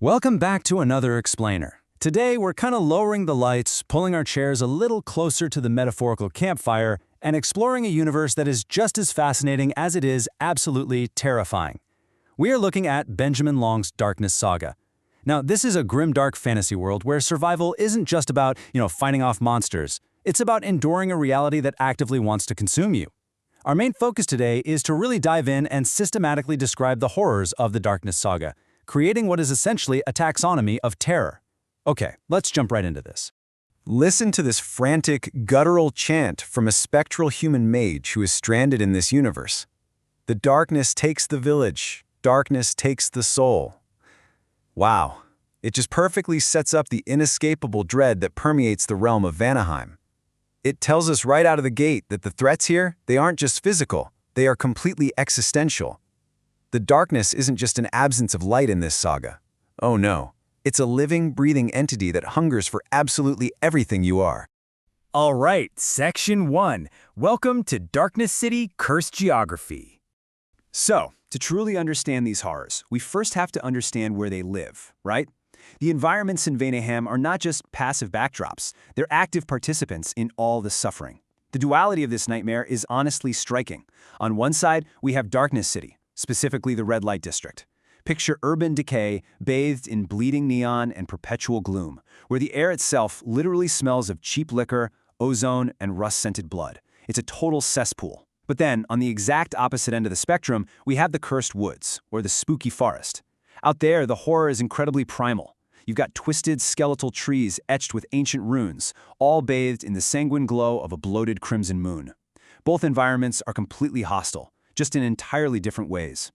Welcome back to another explainer. Today we're kind of lowering the lights, pulling our chairs a little closer to the metaphorical campfire, and exploring a universe that is just as fascinating as it is absolutely terrifying. We are looking at Benjamin Long's Darkness Saga. Now, this is a grim-dark fantasy world where survival isn't just about, fighting off monsters. It's about enduring a reality that actively wants to consume you. Our main focus today is to really dive in and systematically describe the horrors of the Darkness Saga, creating what is essentially a taxonomy of terror. Okay, let's jump right into this. Listen to this frantic, guttural chant from a spectral human mage who is stranded in this universe. The darkness takes the village, darkness takes the soul. Wow, it just perfectly sets up the inescapable dread that permeates the realm of Vanaheim. It tells us right out of the gate that the threats here, they aren't just physical, they are completely existential. The darkness isn't just an absence of light in this saga. Oh no, it's a living, breathing entity that hungers for absolutely everything you are. All right, Section 1. Welcome to Darkness City Cursed Geography. So, to truly understand these horrors, we first have to understand where they live, right? The environments in Vanaheim are not just passive backdrops, they're active participants in all the suffering. The duality of this nightmare is honestly striking. On one side, we have Darkness City, specifically the Red Light District. Picture urban decay bathed in bleeding neon and perpetual gloom, where the air itself literally smells of cheap liquor, ozone, and rust-scented blood. It's a total cesspool. But then, on the exact opposite end of the spectrum, we have the Cursed Woods, or the Spooky Forest. Out there, the horror is incredibly primal. You've got twisted, skeletal trees etched with ancient runes, all bathed in the sanguine glow of a bloated crimson moon. Both environments are completely hostile, just in entirely different ways.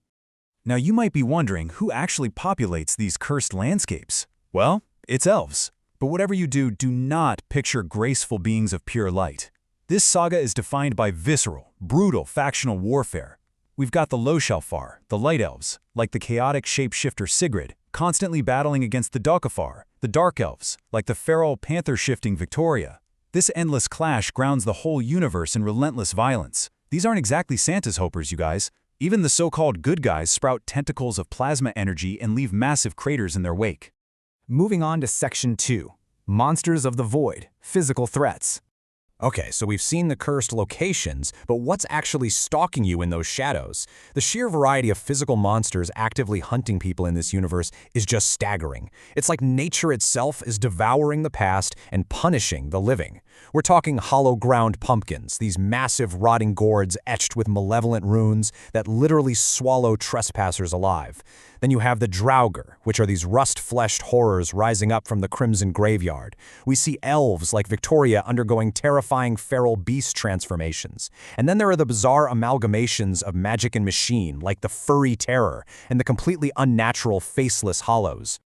Now you might be wondering who actually populates these cursed landscapes. Well, it's elves. But whatever you do, do not picture graceful beings of pure light. This saga is defined by visceral, brutal factional warfare. We've got the Loshalfar, the Light Elves, like the chaotic shapeshifter Sigrid, constantly battling against the Dokafar, the Dark Elves, like the feral panther-shifting Victoria. This endless clash grounds the whole universe in relentless violence. These aren't exactly Santa's hopers, you guys. Even the so-called good guys sprout tentacles of plasma energy and leave massive craters in their wake. Moving on to Section 2. Monsters of the Void, Physical Threats. Okay, so we've seen the cursed locations, but what's actually stalking you in those shadows? The sheer variety of physical monsters actively hunting people in this universe is just staggering. It's like nature itself is devouring the past and punishing the living. We're talking hollow ground pumpkins, these massive rotting gourds etched with malevolent runes that literally swallow trespassers alive. Then you have the Draugr, which are these rust-fleshed horrors rising up from the crimson graveyard. We see elves like Victoria undergoing terrifying feral beast transformations. And then there are the bizarre amalgamations of magic and machine, like the furry terror and the completely unnatural faceless hollows.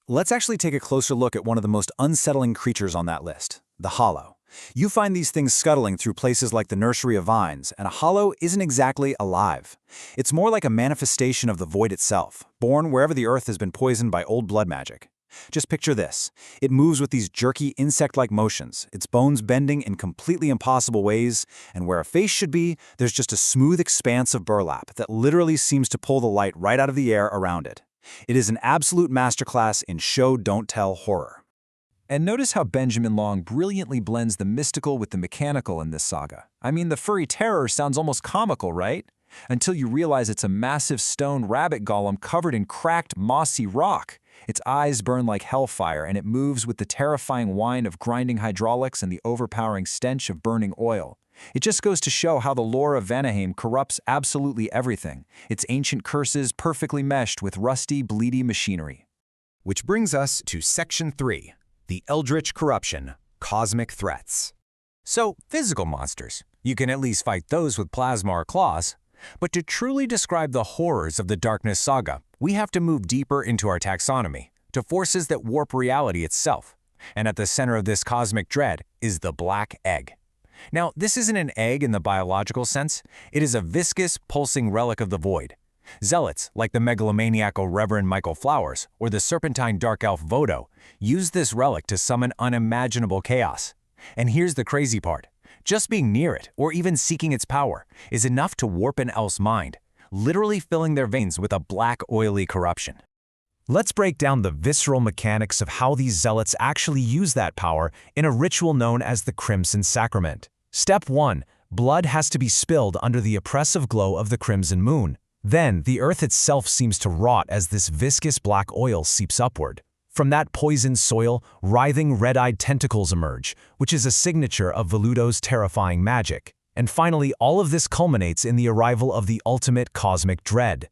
Let's actually take a closer look at one of the most unsettling creatures on that list, the Hollow. You find these things scuttling through places like the Nursery of Vines, and a Hollow isn't exactly alive. It's more like a manifestation of the void itself, born wherever the earth has been poisoned by old blood magic. Just picture this. It moves with these jerky, insect-like motions, its bones bending in completely impossible ways, and where a face should be, there's just a smooth expanse of burlap that literally seems to pull the light right out of the air around it. It is an absolute masterclass in show-don't-tell horror. And notice how Benjamin Long brilliantly blends the mystical with the mechanical in this saga. I mean, the furry terror sounds almost comical, right? Until you realize it's a massive stone rabbit golem covered in cracked, mossy rock. Its eyes burn like hellfire, and it moves with the terrifying whine of grinding hydraulics and the overpowering stench of burning oil. It just goes to show how the lore of Vanaheim corrupts absolutely everything, its ancient curses perfectly meshed with rusty, bleedy machinery. Which brings us to Section 3. The Eldritch Corruption, Cosmic Threats. So, physical monsters. You can at least fight those with plasma or claws. But to truly describe the horrors of the Darkness Saga, we have to move deeper into our taxonomy, to forces that warp reality itself. And at the center of this cosmic dread is the Black Egg. Now, this isn't an egg in the biological sense. It is a viscous, pulsing relic of the void. Zealots, like the megalomaniacal Reverend Michael Flowers or the serpentine dark elf Vodo, use this relic to summon unimaginable chaos. And here's the crazy part. Just being near it, or even seeking its power, is enough to warp an elf's mind, literally filling their veins with a black, oily corruption. Let's break down the visceral mechanics of how these zealots actually use that power in a ritual known as the Crimson Sacrament. Step 1. Blood has to be spilled under the oppressive glow of the crimson moon. Then, the earth itself seems to rot as this viscous black oil seeps upward. From that poisoned soil, writhing red-eyed tentacles emerge, which is a signature of Veludo's terrifying magic. And finally, all of this culminates in the arrival of the ultimate cosmic dread.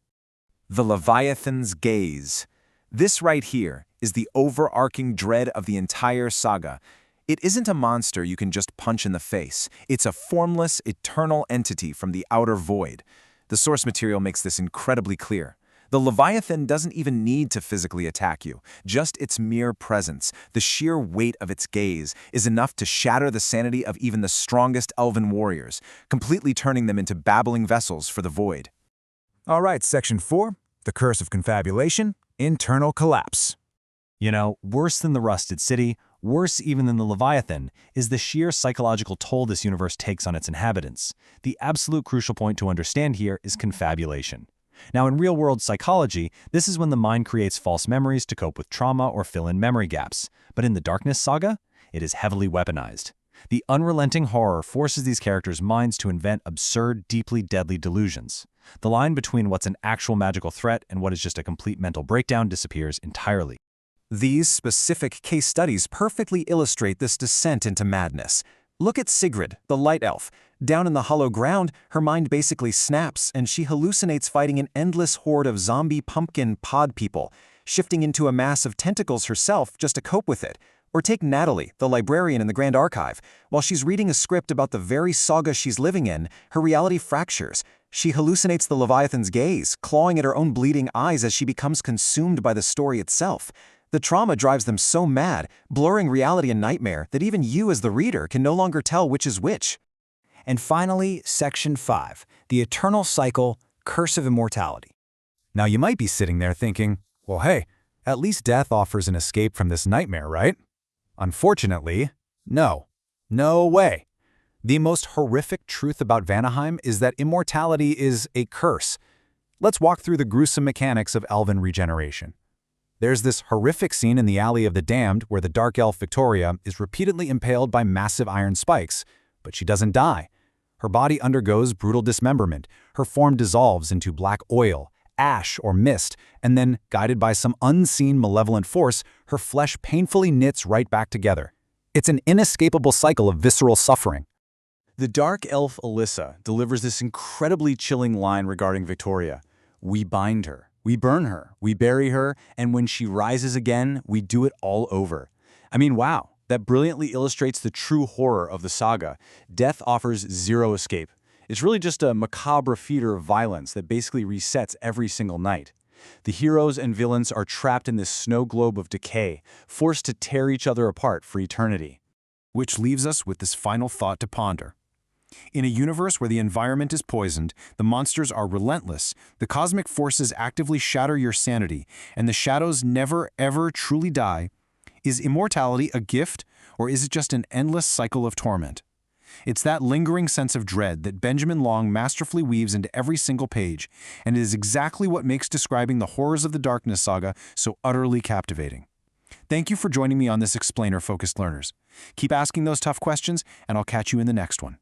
The Leviathan's gaze. This right here is the overarching dread of the entire saga. It isn't a monster you can just punch in the face. It's a formless, eternal entity from the outer void. The source material makes this incredibly clear. The Leviathan doesn't even need to physically attack you. Just its mere presence, the sheer weight of its gaze, is enough to shatter the sanity of even the strongest elven warriors, completely turning them into babbling vessels for the void. All right, Section 4, the Curse of Confabulation, Internal Collapse. You know, worse than the Rusted City, worse even than the Leviathan, is the sheer psychological toll this universe takes on its inhabitants. The absolute crucial point to understand here is confabulation. Now, in real-world psychology, this is when the mind creates false memories to cope with trauma or fill in memory gaps. But in the Darkness Saga, it is heavily weaponized. The unrelenting horror forces these characters' minds to invent absurd, deeply deadly delusions. The line between what's an actual magical threat and what is just a complete mental breakdown disappears entirely. These specific case studies perfectly illustrate this descent into madness. Look at Sigrid, the light elf. Down in the hollow ground, her mind basically snaps and she hallucinates fighting an endless horde of zombie pumpkin pod people, shifting into a mass of tentacles herself just to cope with it. Or take Natalie, the librarian in the Grand Archive. While she's reading a script about the very saga she's living in, her reality fractures. She hallucinates the Leviathan's gaze, clawing at her own bleeding eyes as she becomes consumed by the story itself. The trauma drives them so mad, blurring reality and nightmare, that even you as the reader can no longer tell which is which. And finally, Section 5, the Eternal Cycle, Curse of Immortality. Now you might be sitting there thinking, well hey, at least death offers an escape from this nightmare, right? Unfortunately, no. No way. The most horrific truth about Vanaheim is that immortality is a curse. Let's walk through the gruesome mechanics of elven regeneration. There's this horrific scene in the Alley of the Damned where the dark elf Victoria is repeatedly impaled by massive iron spikes, but she doesn't die. Her body undergoes brutal dismemberment, her form dissolves into black oil, ash, or mist, and then, guided by some unseen malevolent force, her flesh painfully knits right back together. It's an inescapable cycle of visceral suffering. The dark elf Alyssa delivers this incredibly chilling line regarding Victoria. We bind her, we burn her, we bury her, and when she rises again, we do it all over. I mean, wow, that brilliantly illustrates the true horror of the saga. Death offers zero escape. It's really just a macabre feeder of violence that basically resets every single night. The heroes and villains are trapped in this snow globe of decay, forced to tear each other apart for eternity. Which leaves us with this final thought to ponder. In a universe where the environment is poisoned, the monsters are relentless, the cosmic forces actively shatter your sanity, and the shadows never ever truly die, is immortality a gift, or is it just an endless cycle of torment? It's that lingering sense of dread that Benjamin Long masterfully weaves into every single page, and it is exactly what makes describing the horrors of the Darkness Saga so utterly captivating. Thank you for joining me on this Explainer-focused Learners. Keep asking those tough questions, and I'll catch you in the next one.